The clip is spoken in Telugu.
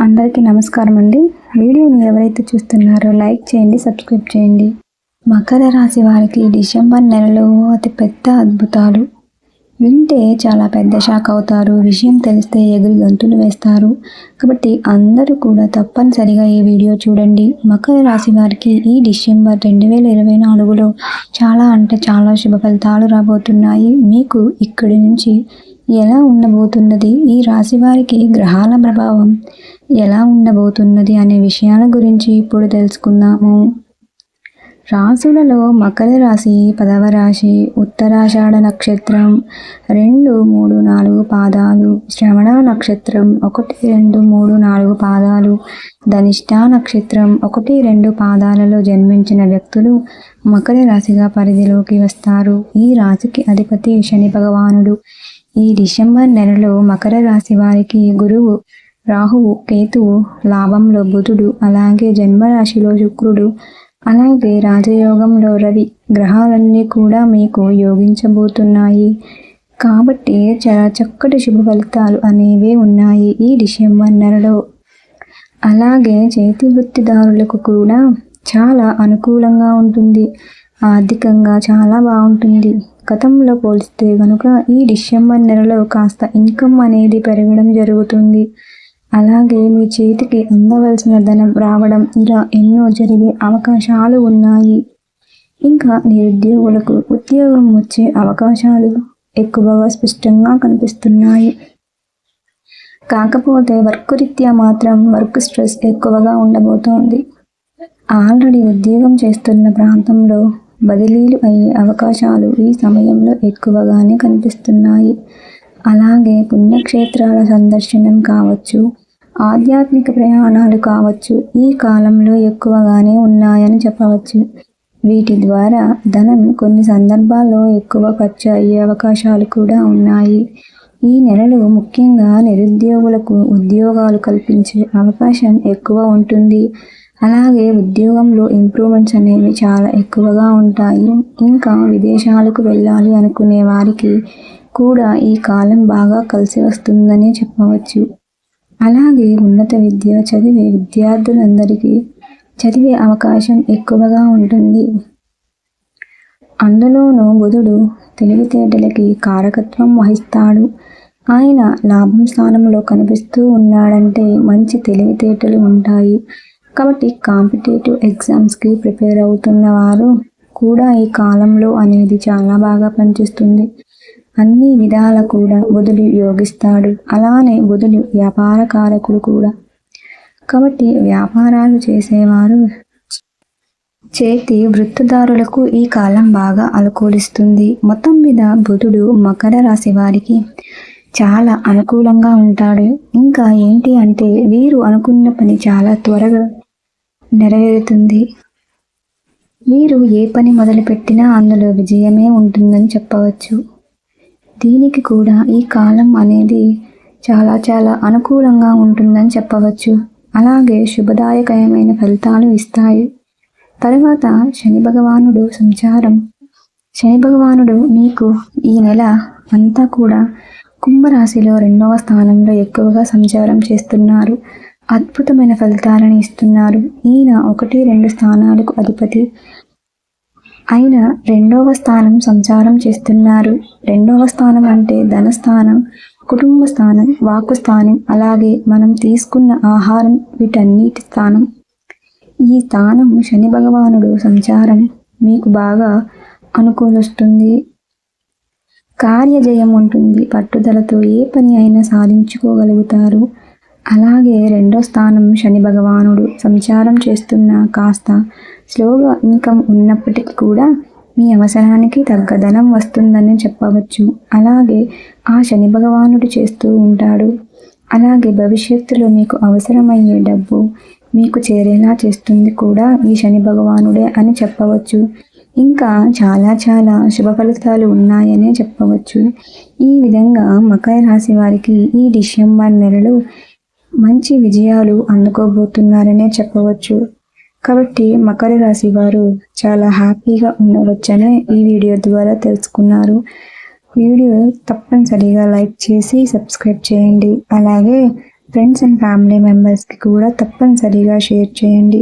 అందరికీ నమస్కారం అండి. వీడియోని ఎవరైతే చూస్తున్నారో లైక్ చేయండి, సబ్స్క్రైబ్ చేయండి. మకర రాశి వారికి డిసెంబర్ నెలలో అతిపెద్ద అద్భుతాలు వింటే చాలా పెద్ద షాక్ అవుతారు. విషయం తెలిస్తే ఎగిరి గంతులు వేస్తారు. కాబట్టి అందరూ కూడా తప్పనిసరిగా ఈ వీడియో చూడండి. మకర రాశి వారికి ఈ డిసెంబర్ 2024లో చాలా అంటే చాలా శుభ ఫలితాలు రాబోతున్నాయి. మీకు ఇక్కడి నుంచి ఎలా ఉండబోతున్నది, ఈ రాశి వారికి గ్రహాల ప్రభావం ఎలా ఉండబోతున్నది అనే విషయాల గురించి ఇప్పుడు తెలుసుకుందాము. రాశులలో మకర రాశి 10వ రాశి, ఉత్తరాషాఢ నక్షత్రం 2, 3, 4 పాదాలు, శ్రవణ నక్షత్రం 1, 2, 3, 4 పాదాలు, ధనిష్ఠ నక్షత్రం 1, 2 పాదాలలో జన్మించిన వ్యక్తులు మకర రాశిగా పరిధిలోకి వస్తారు. ఈ రాశికి అధిపతి శని భగవానుడు. ఈ డిసెంబర్ నెలలో మకర రాశి వారికి గురువు, రాహువు, కేతువు, లాభంలో బుధుడు, అలాగే జన్మరాశిలో శుక్రుడు, అలాగే రాజయోగంలో రవి, గ్రహాలన్నీ కూడా మీకు యోగించబోతున్నాయి. కాబట్టి చాలా చక్కటి శుభ ఫలితాలు అనేవి ఉన్నాయి ఈ డిసెంబర్ నెలలో. అలాగే చేతి వృత్తిదారులకు కూడా చాలా అనుకూలంగా ఉంటుంది. ఆర్థికంగా చాలా బాగుంటుంది. గతంలో పోలిస్తే కనుక ఈ డిసెంబర్ నెలలో కాస్త ఇన్కమ్ అనేది పెరగడం జరుగుతుంది. అలాగే మీ చేతికి అందవలసిన ధనం రావడం, ఇలా ఎన్నో జరిగే అవకాశాలు ఉన్నాయి. ఇంకా నిరుద్యోగులకు ఉద్యోగం వచ్చే అవకాశాలు ఎక్కువగా స్పష్టంగా కనిపిస్తున్నాయి. కాకపోతే వర్క్ రీత్యా మాత్రం వర్క్ స్ట్రెస్ ఎక్కువగా ఉండబోతోంది. ఆల్రెడీ ఉద్యోగం చేస్తున్న ప్రాంతంలో బదిలీలు అయ్యే అవకాశాలు ఈ సమయంలో ఎక్కువగానే కనిపిస్తున్నాయి. అలాగే పుణ్యక్షేత్రాల సందర్శనం కావచ్చు, ఆధ్యాత్మిక ప్రయాణాలు కావచ్చు, ఈ కాలంలో ఎక్కువగానే ఉన్నాయని చెప్పవచ్చు. వీటి ద్వారా ధనం కొన్ని సందర్భాల్లో ఎక్కువ ఖర్చు అయ్యే అవకాశాలు కూడా ఉన్నాయి. ఈ నెలలో ముఖ్యంగా నిరుద్యోగులకు ఉద్యోగాలు కల్పించే అవకాశం ఎక్కువ ఉంటుంది. అలాగే ఉద్యోగంలో ఇంప్రూవ్మెంట్స్ అనేవి చాలా ఎక్కువగా ఉంటాయి. ఇంకా విదేశాలకు వెళ్ళాలి అనుకునే వారికి కూడా ఈ కాలం బాగా కలిసి వస్తుందని చెప్పవచ్చు. అలాగే ఉన్నత విద్య చదివే విద్యార్థులందరికీ చదివే అవకాశం ఎక్కువగా ఉంటుంది. అందులోనూ బుధుడు తెలివితేటలకి కారకత్వం వహిస్తాడు. ఆయన లాభం స్థానంలో కనిపిస్తూ ఉన్నాడంటే మంచి తెలివితేటలు ఉంటాయి. కాబట్టి కాంపిటేటివ్ ఎగ్జామ్స్కి ప్రిపేర్ అవుతున్న వారు కూడా ఈ కాలంలో అనేది చాలా బాగా పనిచేస్తుంది. అన్ని విధాల కూడా బుధుడు యోగిస్తాడు. అలానే బుధుడు వ్యాపార కారకుడు కూడా. కాబట్టి వ్యాపారాలు చేసేవారు, చేతి వృత్తిదారులకు ఈ కాలం బాగా అనుకూలిస్తుంది. మొత్తం మీద బుధుడు మకర రాశి వారికి చాలా అనుకూలంగా ఉంటాడు. ఇంకా ఏంటి అంటే వీరు అనుకున్న పని చాలా త్వరగా నెరవేరుతుంది. వీరు ఏ పని మొదలుపెట్టినా అందులో విజయమే ఉంటుందని చెప్పవచ్చు. దీనికి కూడా ఈ కాలం అనేది చాలా చాలా అనుకూలంగా ఉంటుందని చెప్పవచ్చు. అలాగే శుభదాయకమైన ఫలితాలు ఇస్తాయి. తర్వాత శని భగవానుడు సంచారం. శని భగవానుడు మీకు ఈ నెల అంతా కూడా కుంభరాశిలో 2వ స్థానంలో ఎక్కువగా సంచారం చేస్తున్నారు. అద్భుతమైన ఫలితాలను ఇస్తున్నారు. ఈయన 1, 2 స్థానాలకు అధిపతి అయిన 2వ స్థానం సంచారం చేస్తున్నారు. 2వ స్థానం అంటే ధనస్థానం, కుటుంబ స్థానం, వాక్కు స్థానం, అలాగే మనం తీసుకున్న ఆహారం, వీటన్నిటి స్థానం. ఈ స్థానం శని భగవానుడు సంచారం మీకు బాగా అనుకూలిస్తుంది. కార్యజయం ఉంటుంది. పట్టుదలతో ఏ పని అయినా సాధించుకోగలుగుతారు. అలాగే 2వ స్థానం శని భగవానుడు సంచారం చేస్తున్న కాస్త స్లోగా ఇన్కమ్ ఉన్నప్పటికీ కూడా మీ అవసరానికి తగ్గ ధనం వస్తుందని చెప్పవచ్చు. అలాగే ఆ శని భగవానుడు చేస్తూ ఉంటాడు. అలాగే భవిష్యత్తులో మీకు అవసరమయ్యే డబ్బు మీకు చేరేలా చేస్తుంది కూడా ఈ శని భగవానుడే అని చెప్పవచ్చు. ఇంకా చాలా చాలా శుభ ఫలితాలు ఉన్నాయనే చెప్పవచ్చు. ఈ విధంగా మకర రాశి వారికి ఈ డిసెంబర్ నెలలో మంచి విజయాలు అందుకోబోతున్నారనే చెప్పవచ్చు. కాబట్టి మకర రాశి వారు చాలా హ్యాపీగా ఉండవచ్చనే ఈ వీడియో ద్వారా తెలుసుకున్నారు. వీడియో తప్పనిసరిగా లైక్ చేసి సబ్స్క్రైబ్ చేయండి. అలాగే ఫ్రెండ్స్ అండ్ ఫ్యామిలీ మెంబర్స్కి కూడా తప్పనిసరిగా షేర్ చేయండి.